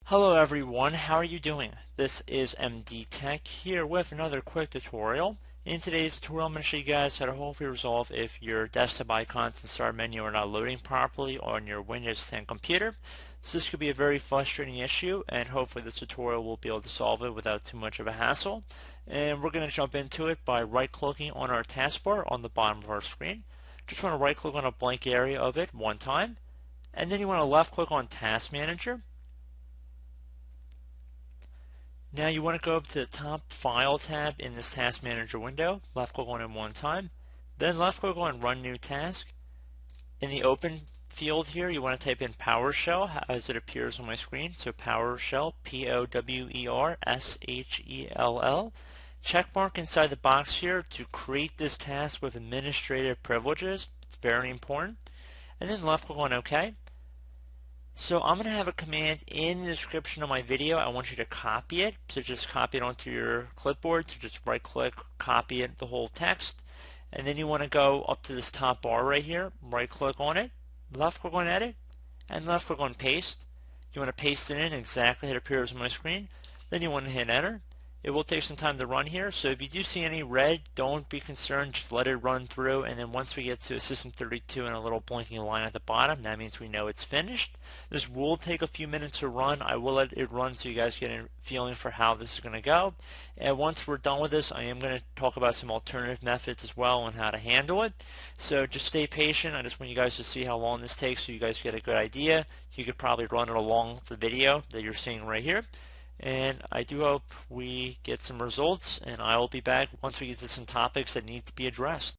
Hello everyone, how are you doing? This is MD Tech here with another quick tutorial. In today's tutorial I'm going to show you guys how to hopefully resolve if your desktop icons and start menu are not loading properly on your Windows 10 computer. So this could be a very frustrating issue, and hopefully this tutorial will be able to solve it without too much of a hassle. And we're going to jump into it by right clicking on our taskbar on the bottom of our screen. Just want to right click on a blank area of it one time, and then you want to left click on Task Manager. Now you want to go up to the top File tab in this Task Manager window, left click on it one time, then left click on Run New Task. In the Open field here, you want to type in PowerShell as it appears on my screen. So PowerShell, PowerShell. Check mark inside the box here to create this task with administrative privileges. It's very important. And then left click on OK. So I'm going to have a command in the description of my video. I want you to copy it. So just copy it onto your clipboard. So just right click, copy it, the whole text. And then you want to go up to this top bar right here, right click on it, left click on edit, and left click on paste. You want to paste it in exactly how it appears on my screen. Then you want to hit enter. It will take some time to run here, so if you do see any red, don't be concerned, just let it run through, and then once we get to System 32 and a little blinking line at the bottom, that means we know it's finished. This will take a few minutes to run. I will let it run so you guys get a feeling for how this is going to go. And once we're done with this, I am going to talk about some alternative methods as well on how to handle it. So just stay patient. I just want you guys to see how long this takes so you guys get a good idea. You could probably run it along the video that you're seeing right here. And I do hope we get some results, and I will be back once we get to some topics that need to be addressed.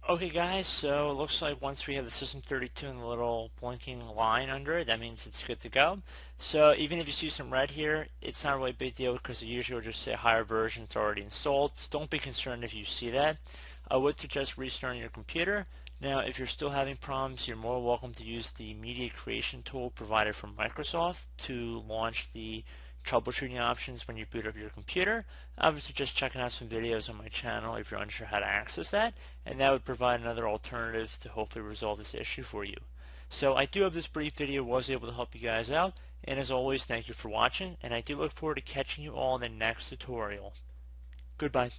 Okay guys, so it looks like once we have the System32 and the little blinking line under it, that means it's good to go. So even if you see some red here, it's not really a big deal because it usually will just say higher version, it's already installed. So don't be concerned if you see that. I would suggest restarting your computer. Now if you're still having problems, you're more welcome to use the media creation tool provided from Microsoft to launch the troubleshooting options when you boot up your computer. Obviously just checking out some videos on my channel if you're unsure how to access that, and that would provide another alternative to hopefully resolve this issue for you. So I do hope this brief video was able to help you guys out, and as always, thank you for watching, and I do look forward to catching you all in the next tutorial. Goodbye.